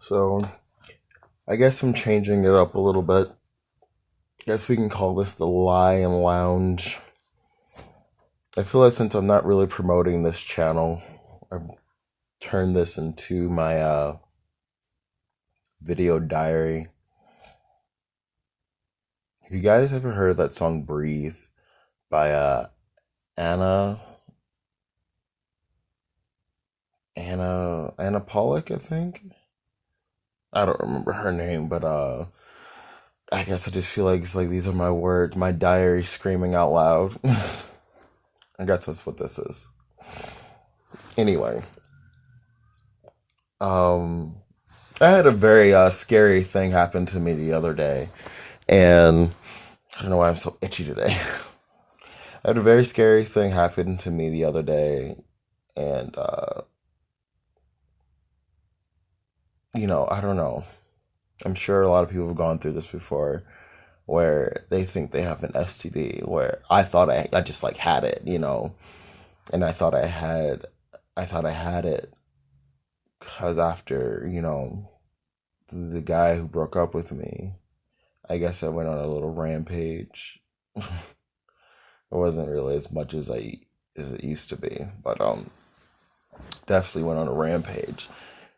So I guess I'm changing it up a little bit. Guess we can call this the Lie and Lounge. I feel like since I'm not really promoting this channel, I've turned this into my video diary. Have you guys ever heard that song "Breathe" by Anna Anna Pollock? I think I don't remember her name, but I guess I just feel like it's like these are my words, my diary screaming out loud. I guess that's what this is. Anyway, um, I had a very scary thing happen to me the other day, and I don't know why I'm so itchy today. I had a very scary thing happen to me the other day, and I don't know. I'm sure a lot of people have gone through this before, where they think they have an STD. Where I thought I just like had it, and I thought I had it because after the guy who broke up with me, I guess I went on a little rampage. It wasn't really as much as it used to be, but definitely went on a rampage.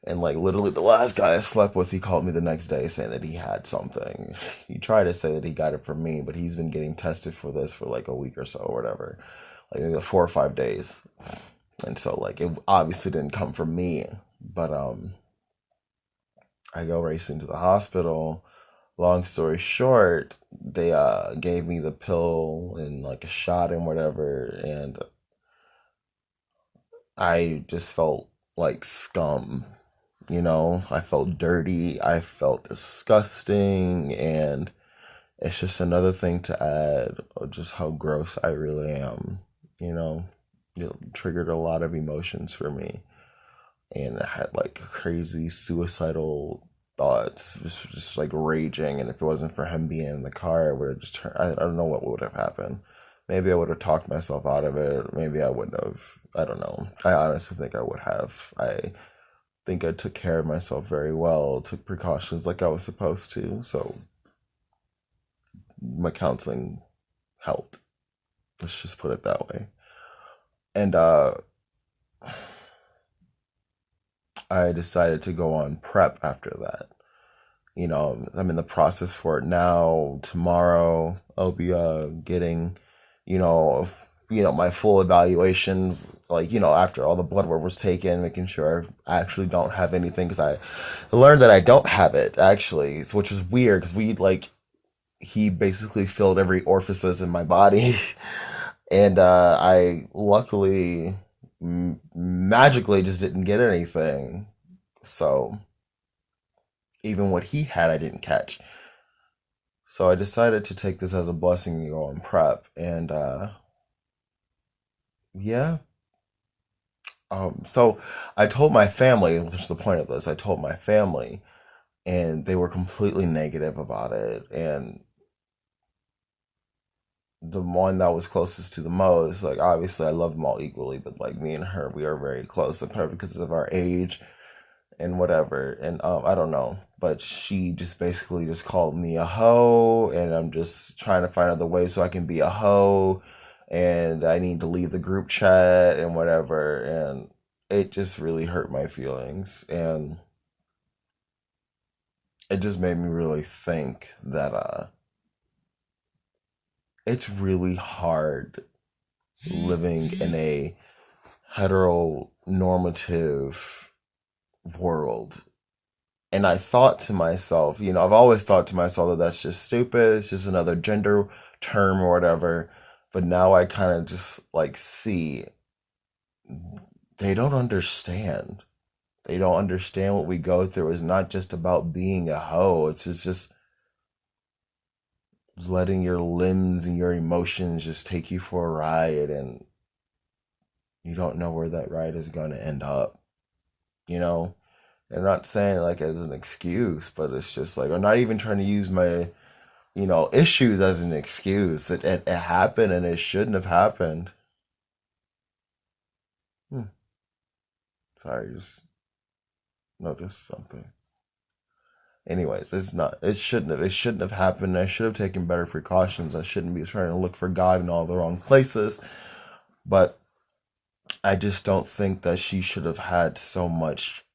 And like literally the last guy I slept with, he called me the next day saying that he had something. He tried to say that he got it from me, but he's been getting tested for this for like a week or so or whatever. Like maybe 4 or 5 days. And so like it obviously didn't come from me. But I go racing to the hospital. Long story short, they gave me the pill and like a shot and whatever, and I just felt like scum. I felt dirty, I felt disgusting, and it's just another thing to add of just how gross I really am. You know, it triggered a lot of emotions for me, and I had like crazy suicidal thoughts, just like raging. And if it wasn't for him being in the car, I would have just turned. I don't know what would have happened. Maybe I would have talked myself out of it. Maybe I wouldn't have. I don't know. I honestly think I would have. I think I took care of myself very well, took precautions like I was supposed to. So my counseling helped. Let's just put it that way. And I decided to go on prep after that. I'm in the process for it now. Tomorrow I'll be getting, my full evaluations, like, after all the blood work was taken, making sure I actually don't have anything, because I learned that I don't have it actually, which was weird because he basically filled every orifice in my body. And I luckily magically just didn't get anything. So even what he had, I didn't catch. So I decided to take this as a blessing and go on prep. And yeah. So I told my family, which is the point of this. I told my family, and they were completely negative about it. And the one that was closest to the most, like obviously I love them all equally, but like me and her, we are very close, apart because of our age and whatever. And I don't know, but she just basically just called me a hoe, and I'm just trying to find other ways so I can be a hoe, and I need to leave the group chat and whatever. And it just really hurt my feelings, and it just made me really think that it's really hard living in a heteronormative world. And I thought to myself, I've always thought to myself that that's just stupid. It's just another gender term or whatever. But now I kind of just like see they don't understand. They don't understand what we go through. It's not just about being a hoe. It's just letting your limbs and your emotions just take you for a ride, and you don't know where that ride is going to end up. You know, I'm not saying like as an excuse, but it's just like I'm not even trying to use my issues as an excuse. It happened and it shouldn't have happened. Hmm. Sorry, just noticed something. Anyways, it's not. It shouldn't have. It shouldn't have happened. I should have taken better precautions. I shouldn't be trying to look for God in all the wrong places. But I just don't think that she should have had so much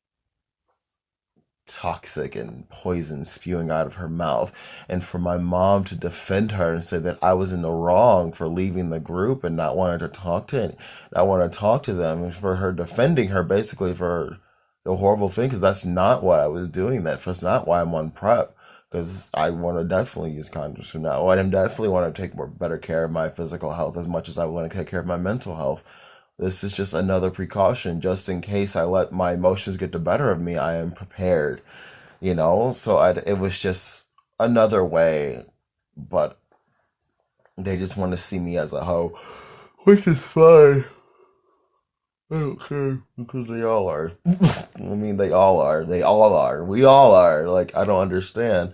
toxic and poison spewing out of her mouth. And for my mom to defend her and say that I was in the wrong for leaving the group and not wanting to talk to it, I want to talk to them, and for her defending her basically for the horrible thing, because that's not what I was doing. That's not why I'm on prep. Because I want to definitely use condoms from now on. I definitely want to take better care of my physical health as much as I want to take care of my mental health. This is just another precaution, just in case I let my emotions get the better of me. I am prepared, So it was just another way, but they just want to see me as a hoe, which is fine. I don't care because they all are. I mean, they all are. They all are. We all are. Like, I don't understand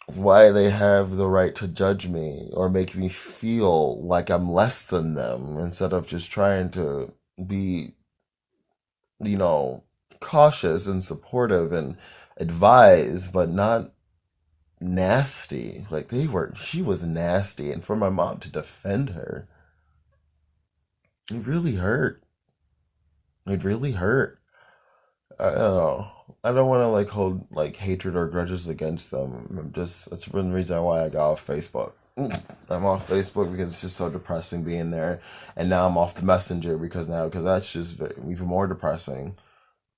why they have the right to judge me or make me feel like I'm less than them instead of just trying to be, you know, cautious and supportive and advise, but not nasty. Like she was nasty. And for my mom to defend her, it really hurt. It really hurt. I don't know. I don't want to like hold like hatred or grudges against them. That's one reason why I got off Facebook. I'm off Facebook because it's just so depressing being there, and now I'm off the Messenger because that's just even more depressing.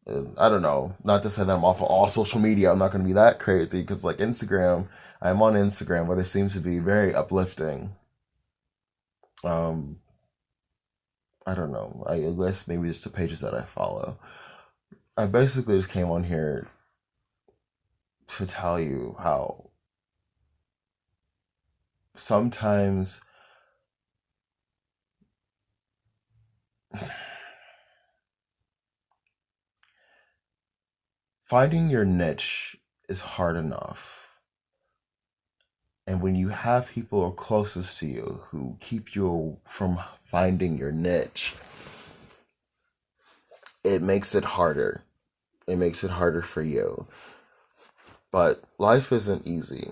I don't know. Not to say that I'm off of all social media. I'm not going to be that crazy because like Instagram, I'm on Instagram, but it seems to be very uplifting. Um, I don't know. I guess maybe it's the pages that I follow. I basically just came on here to tell you how sometimes finding your niche is hard enough. And when you have people closest to you who keep you from finding your niche, it makes it harder. It makes it harder for you. But life isn't easy.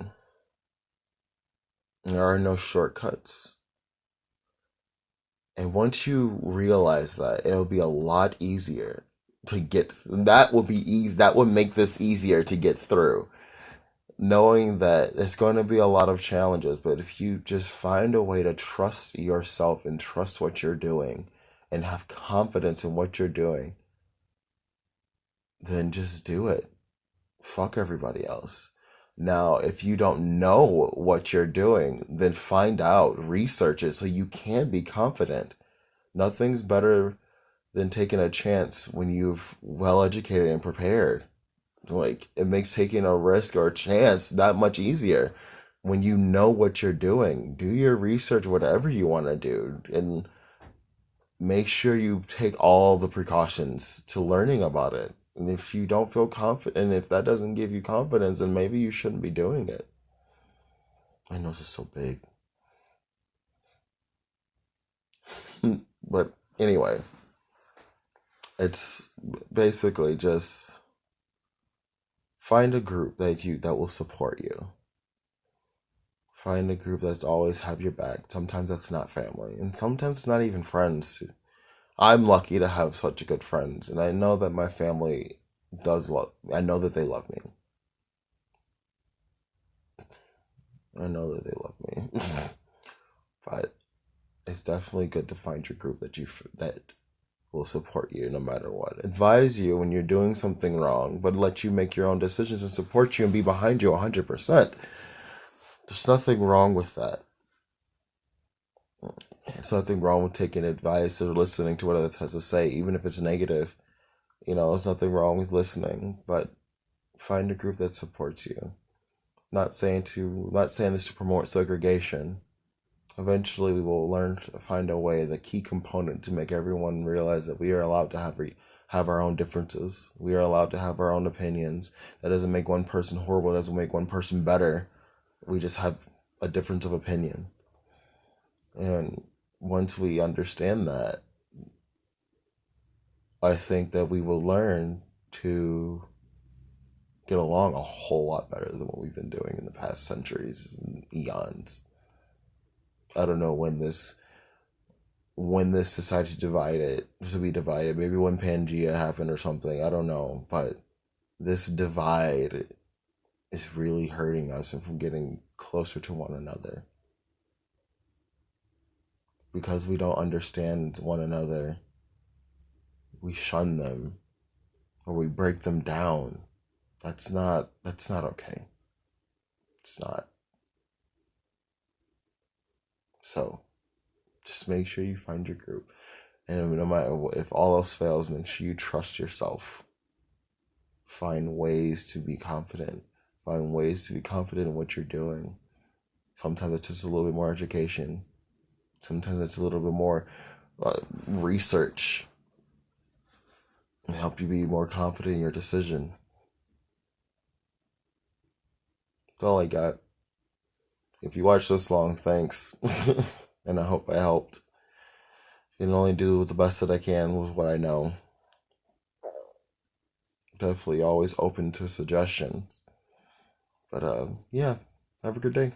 There are no shortcuts. And once you realize that, it'll be a lot easier to that will be easy. That would make this easier to get through. Knowing that there's going to be a lot of challenges, but if you just find a way to trust yourself and trust what you're doing and have confidence in what you're doing, then just do it. Fuck everybody else. Now, if you don't know what you're doing, then find out, research it so you can be confident. Nothing's better than taking a chance when you've well educated and prepared. Like, it makes taking a risk or a chance that much easier when you know what you're doing. Do your research, whatever you want to do, and make sure you take all the precautions to learning about it. And if you don't feel confident, if that doesn't give you confidence, then maybe you shouldn't be doing it. I know this is so big. But anyway, it's basically just find a group that will support you. Find a group that's always have your back. Sometimes that's not family, and sometimes it's not even friends. I'm lucky to have such good friends, and I know that my family does love. I know that they love me. I know that they love me. But it's definitely good to find your group that will support you no matter what. Advise you when you're doing something wrong, but let you make your own decisions and support you and be behind you 100%. There's nothing wrong with that. There's nothing wrong with taking advice or listening to what others has to say, even if it's negative. There's nothing wrong with listening, but find a group that supports you. Not saying this to promote segregation. Eventually, we will learn to find a way, the key component to make everyone realize that we are allowed to have our own differences. We are allowed to have our own opinions. That doesn't make one person horrible. It doesn't make one person better. We just have a difference of opinion. And once we understand that, I think that we will learn to get along a whole lot better than what we've been doing in the past centuries and eons. I don't know when this society divided to be divided. Maybe when Pangea happened or something. I don't know, but this divide is really hurting us and from getting closer to one another because we don't understand one another. We shun them or we break them down. That's not okay. It's not. So just make sure you find your group. And no matter what, if all else fails, make sure you trust yourself. Find ways to be confident. Find ways to be confident in what you're doing. Sometimes it's just a little bit more education. Sometimes it's a little bit more research and help you be more confident in your decision. That's all I got. If you watched this long, thanks. And I hope I helped. I can only do the best that I can with what I know. Definitely always open to suggestions. But yeah, have a good day.